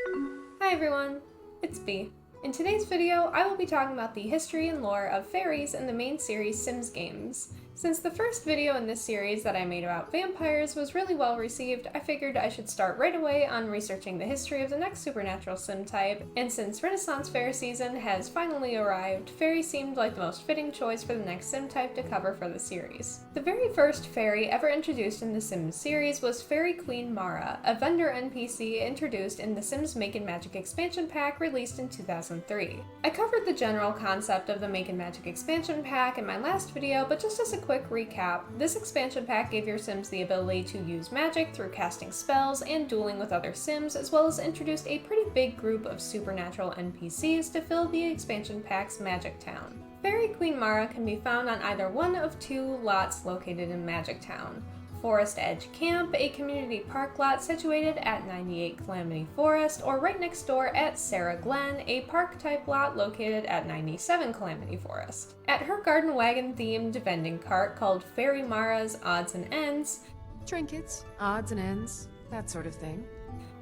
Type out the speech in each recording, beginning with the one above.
Hi everyone, it's Bea. In today's video, I will be talking about the history and lore of fairies in the main series Sims games. Since the first video in this series that I made about vampires was really well received, I figured I should start right away on researching the history of the next supernatural sim type, and since Renaissance Fair season has finally arrived, fairy seemed like the most fitting choice for the next sim type to cover for the series. The very first fairy ever introduced in the Sims series was Faerie Queen Mara, a vendor NPC introduced in the Sims Makin Magic expansion pack released in 2003. I covered the general concept of the Makin Magic expansion pack in my last video, but just as a quick recap, this expansion pack gave your Sims the ability to use magic through casting spells and dueling with other Sims, as well as introduced a pretty big group of supernatural NPCs to fill the expansion pack's Magic Town. Faerie Queen Mara can be found on either one of two lots located in Magic Town. Forest Edge Camp, a community park lot situated at 98 Calamity Forest, or right next door at Sarah Glen, a park-type lot located at 97 Calamity Forest. At her garden wagon-themed vending cart called Fairy Mara's Odds and Ends, trinkets, odds and ends, that sort of thing,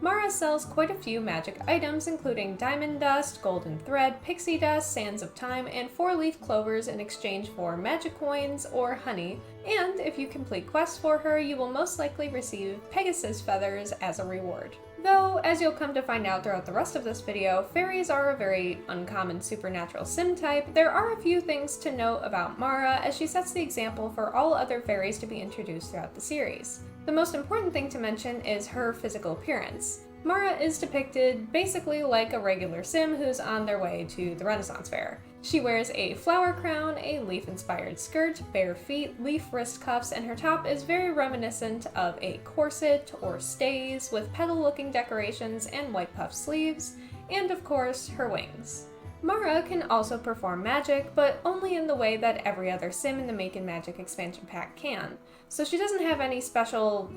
Mara sells quite a few magic items, including diamond dust, golden thread, pixie dust, sands of time, and 4-leaf clovers in exchange for magic coins or honey, and if you complete quests for her, you will most likely receive Pegasus feathers as a reward. Though, as you'll come to find out throughout the rest of this video, fairies are a very uncommon supernatural sim type. There are a few things to note about Mara, as she sets the example for all other fairies to be introduced throughout the series. The most important thing to mention is her physical appearance. Mara is depicted basically like a regular sim who's on their way to the Renaissance Fair. She wears a flower crown, a leaf-inspired skirt, bare feet, leaf wrist cuffs, and her top is very reminiscent of a corset or stays with petal-looking decorations and white puff sleeves, and of course, her wings. Mara can also perform magic, but only in the way that every other sim in the Makin Magic expansion pack can, so she doesn't have any special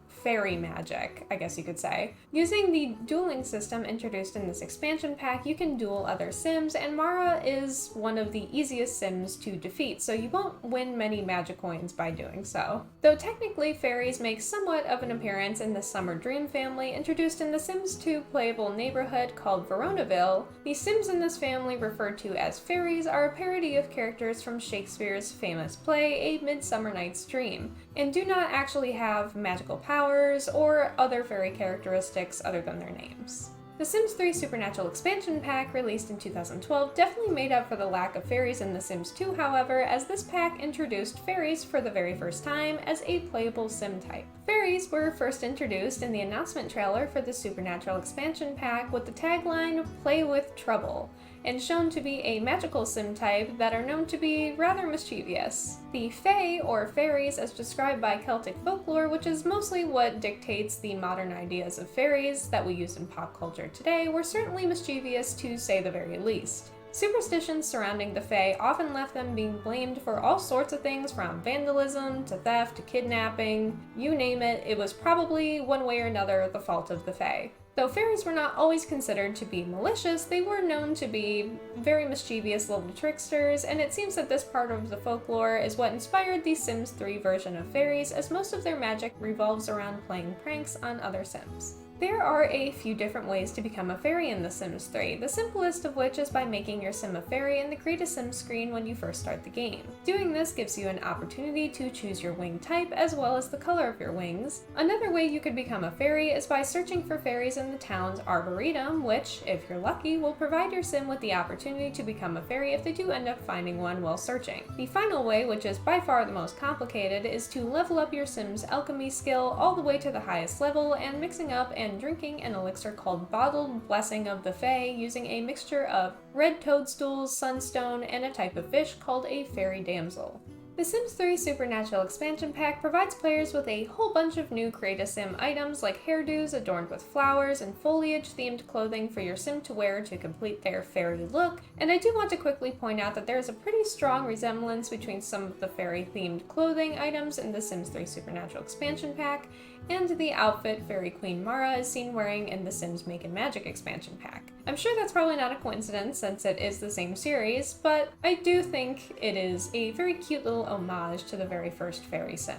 fairy magic, I guess you could say. Using the dueling system introduced in this expansion pack, you can duel other Sims, and Mara is one of the easiest Sims to defeat, so you won't win many magic coins by doing so. Though technically fairies make somewhat of an appearance in the Summer Dream family, introduced in the Sims 2 playable neighborhood called Veronaville, the Sims in this family, referred to as fairies, are a parody of characters from Shakespeare's famous play, A Midsummer Night's Dream, and do not actually have magical powers or other fairy characteristics other than their names. The Sims 3 Supernatural expansion pack, released in 2012, definitely made up for the lack of fairies in The Sims 2, however, as this pack introduced fairies for the very first time as a playable sim type. Fairies were first introduced in the announcement trailer for the Supernatural expansion pack with the tagline, "Play with Trouble," and shown to be a magical sim type that are known to be rather mischievous. The Fae, or fairies as described by Celtic folklore, which is mostly what dictates the modern ideas of fairies that we use in pop culture today, were certainly mischievous to say the very least. Superstitions surrounding the Fae often left them being blamed for all sorts of things, from vandalism to theft to kidnapping. You name it, it was probably one way or another the fault of the Fae. Though fairies were not always considered to be malicious, they were known to be very mischievous little tricksters, and it seems that this part of the folklore is what inspired the Sims 3 version of fairies, as most of their magic revolves around playing pranks on other Sims. There are a few different ways to become a fairy in The Sims 3, the simplest of which is by making your sim a fairy in the Create a Sim screen when you first start the game. Doing this gives you an opportunity to choose your wing type as well as the color of your wings. Another way you could become a fairy is by searching for fairies in the town's arboretum, which, if you're lucky, will provide your sim with the opportunity to become a fairy if they do end up finding one while searching. The final way, which is by far the most complicated, is to level up your sim's alchemy skill all the way to the highest level and mixing up and drinking an elixir called Bottled Blessing of the Fae using a mixture of red toadstools, sunstone, and a type of fish called a fairy damsel. The Sims 3 Supernatural expansion pack provides players with a whole bunch of new Create a Sim items like hairdos adorned with flowers and foliage-themed clothing for your sim to wear to complete their fairy look, and I do want to quickly point out that there is a pretty strong resemblance between some of the fairy-themed clothing items in the Sims 3 Supernatural expansion pack and the outfit Faerie Queen Mara is seen wearing in the Sims Makin Magic expansion pack. I'm sure that's probably not a coincidence since it is the same series, but I do think it is a very cute little homage to the very first fairy sim.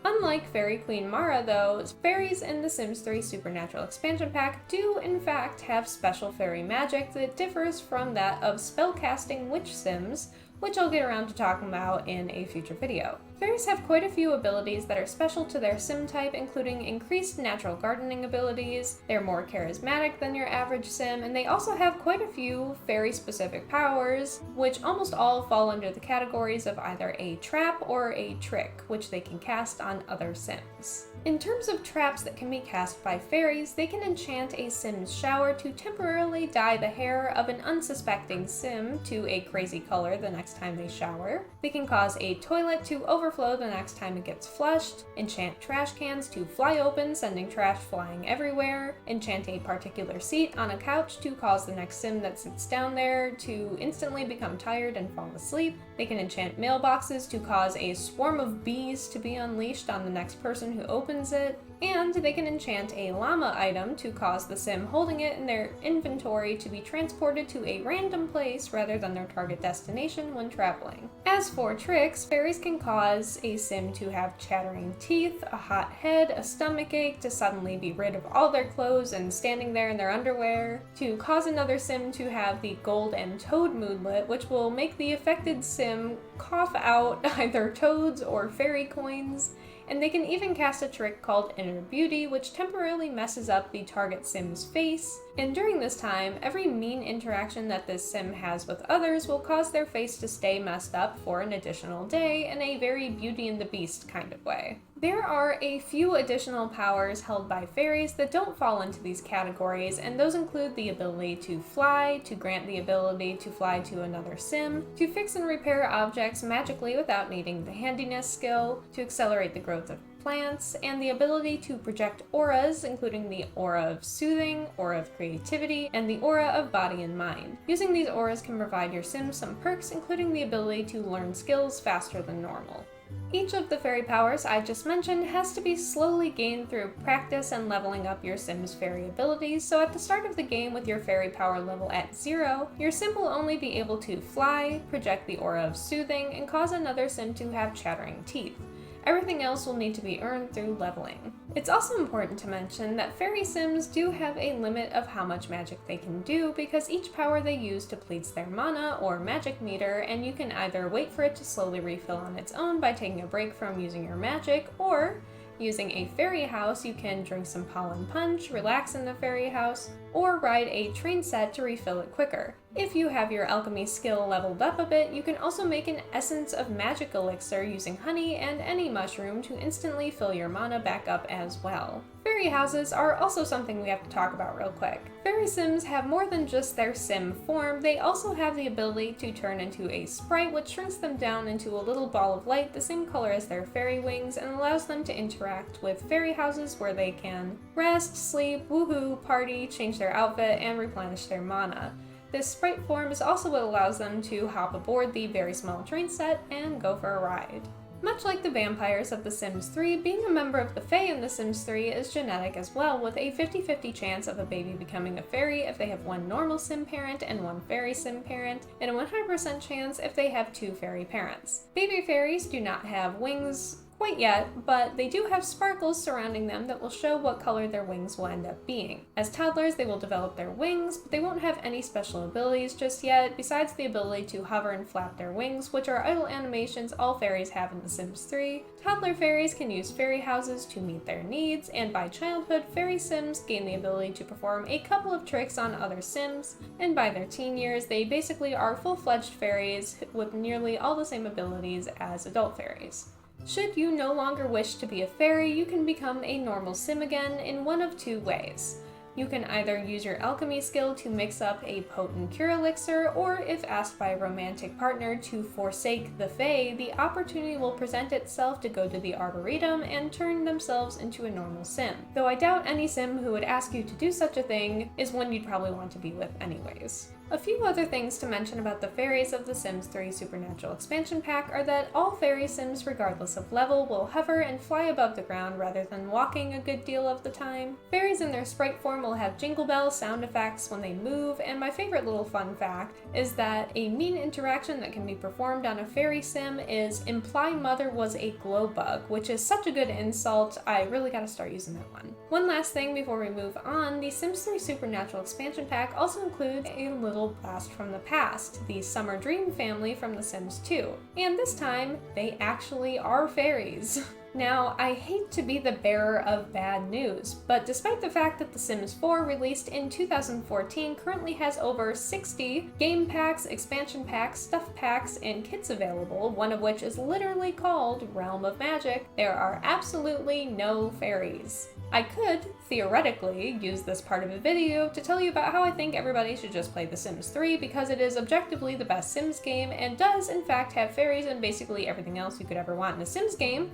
Unlike Faerie Queen Mara though, fairies in The Sims 3 Supernatural Expansion Pack do in fact have special fairy magic that differs from that of spellcasting witch sims, which I'll get around to talking about in a future video. Fairies have quite a few abilities that are special to their sim type, including increased natural gardening abilities, they're more charismatic than your average sim, and they also have quite a few fairy-specific powers, which almost all fall under the categories of either a trap or a trick, which they can cast on other sims. In terms of traps that can be cast by fairies, they can enchant a sim's shower to temporarily dye the hair of an unsuspecting sim to a crazy color the next time they shower. They can cause a toilet to overflow the next time it gets flushed, enchant trash cans to fly open, sending trash flying everywhere, enchant a particular seat on a couch to cause the next sim that sits down there to instantly become tired and fall asleep. They can enchant mailboxes to cause a swarm of bees to be unleashed on the next person who opens it, and they can enchant a llama item to cause the sim holding it in their inventory to be transported to a random place rather than their target destination when traveling. As for tricks, fairies can cause a sim to have chattering teeth, a hot head, a stomach ache, to suddenly be rid of all their clothes and standing there in their underwear, to cause another sim to have the gold and toad moodlet, which will make the affected sim cough out either toads or fairy coins, and they can even cast a trick called Inner Beauty, which temporarily messes up the target sim's face, and during this time, every mean interaction that this sim has with others will cause their face to stay messed up for an additional day in a very Beauty and the Beast kind of way. There are a few additional powers held by fairies that don't fall into these categories, and those include the ability to fly, to grant the ability to fly to another sim, to fix and repair objects magically without needing the handiness skill, to accelerate the growth of plants, and the ability to project auras, including the aura of soothing, aura of creativity, and the aura of body and mind. Using these auras can provide your sim some perks, including the ability to learn skills faster than normal. Each of the fairy powers I just mentioned has to be slowly gained through practice and leveling up your sim's fairy abilities, so at the start of the game with your fairy power level at 0, your sim will only be able to fly, project the aura of soothing, and cause another sim to have chattering teeth. Everything else will need to be earned through leveling. It's also important to mention that fairy sims do have a limit of how much magic they can do because each power they use depletes their mana or magic meter, and you can either wait for it to slowly refill on its own by taking a break from using your magic, or using a fairy house, you can drink some pollen punch, relax in the fairy house, or ride a train set to refill it quicker. If you have your alchemy skill leveled up a bit, you can also make an essence of magic elixir using honey and any mushroom to instantly fill your mana back up as well. Fairy houses are also something we have to talk about real quick. Fairy sims have more than just their sim form, they also have the ability to turn into a sprite, which shrinks them down into a little ball of light the same color as their fairy wings and allows them to interact with fairy houses where they can rest, sleep, woohoo, party, change their outfit, and replenish their mana. This sprite form is also what allows them to hop aboard the very small train set and go for a ride. Much like the vampires of The Sims 3, being a member of the Fae in The Sims 3 is genetic as well, with a 50-50 chance of a baby becoming a fairy if they have one normal sim parent and one fairy sim parent, and a 100% chance if they have two fairy parents. Baby fairies do not have wings quite yet, but they do have sparkles surrounding them that will show what color their wings will end up being. As toddlers, they will develop their wings, but they won't have any special abilities just yet, besides the ability to hover and flap their wings, which are idle animations all fairies have in The Sims 3. Toddler fairies can use fairy houses to meet their needs, and by childhood, fairy sims gain the ability to perform a couple of tricks on other sims, and by their teen years, they basically are full-fledged fairies with nearly all the same abilities as adult fairies. Should you no longer wish to be a fairy, you can become a normal sim again in one of two ways. You can either use your alchemy skill to mix up a potent cure elixir, or if asked by a romantic partner to forsake the Fae, the opportunity will present itself to go to the Arboretum and turn themselves into a normal sim. Though I doubt any sim who would ask you to do such a thing is one you'd probably want to be with anyways. A few other things to mention about the fairies of the Sims 3 Supernatural Expansion Pack are that all fairy sims, regardless of level, will hover and fly above the ground rather than walking a good deal of the time. Fairies in their sprite form will have jingle bell sound effects when they move, and my favorite little fun fact is that a mean interaction that can be performed on a fairy sim is imply mother was a glow bug, which is such a good insult, I really gotta start using that one. One last thing before we move on, the Sims 3 Supernatural Expansion Pack also includes a little blast from the past, the Summer Dream family from The Sims 2. And this time, they actually are fairies. Now, I hate to be the bearer of bad news, but despite the fact that The Sims 4, released in 2014, currently has over 60 game packs, expansion packs, stuff packs, and kits available, one of which is literally called Realm of Magic, there are absolutely no fairies. I could, theoretically, use this part of a video to tell you about how I think everybody should just play The Sims 3 because it is objectively the best Sims game and does, in fact, have fairies and basically everything else you could ever want in a Sims game.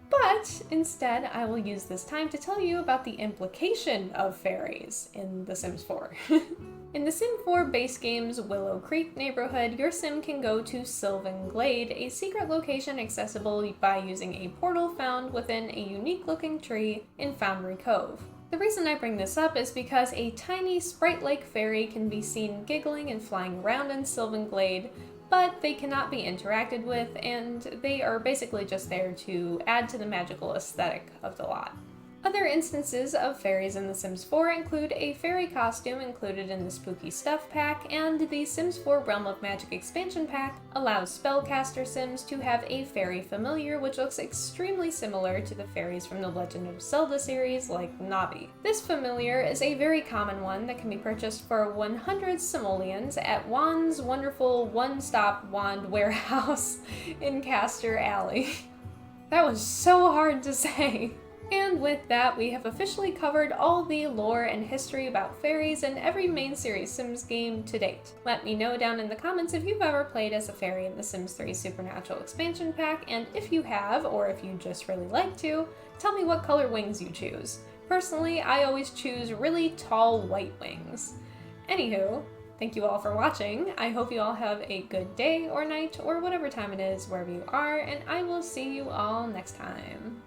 But instead, I will use this time to tell you about the implication of fairies in The Sims 4. In the Sim 4 base game's Willow Creek neighborhood, your sim can go to Sylvan Glade, a secret location accessible by using a portal found within a unique-looking tree in Foundry Cove. The reason I bring this up is because a tiny sprite-like fairy can be seen giggling and flying around in Sylvan Glade, but they cannot be interacted with, and they are basically just there to add to the magical aesthetic of the lot. Other instances of fairies in The Sims 4 include a fairy costume included in the Spooky Stuff pack, and the Sims 4 Realm of Magic expansion pack allows spellcaster sims to have a fairy familiar which looks extremely similar to the fairies from the Legend of Zelda series like Navi. This familiar is a very common one that can be purchased for 100 simoleons at Juan's wonderful one-stop wand warehouse in Castor Alley. That was so hard to say. And with that, we have officially covered all the lore and history about fairies in every main series Sims game to date. Let me know down in the comments if you've ever played as a fairy in the Sims 3 Supernatural Expansion Pack, and if you have, or if you just really like to, tell me what color wings you choose. Personally, I always choose really tall white wings. Anywho, thank you all for watching. I hope you all have a good day or night or whatever time it is wherever you are, and I will see you all next time.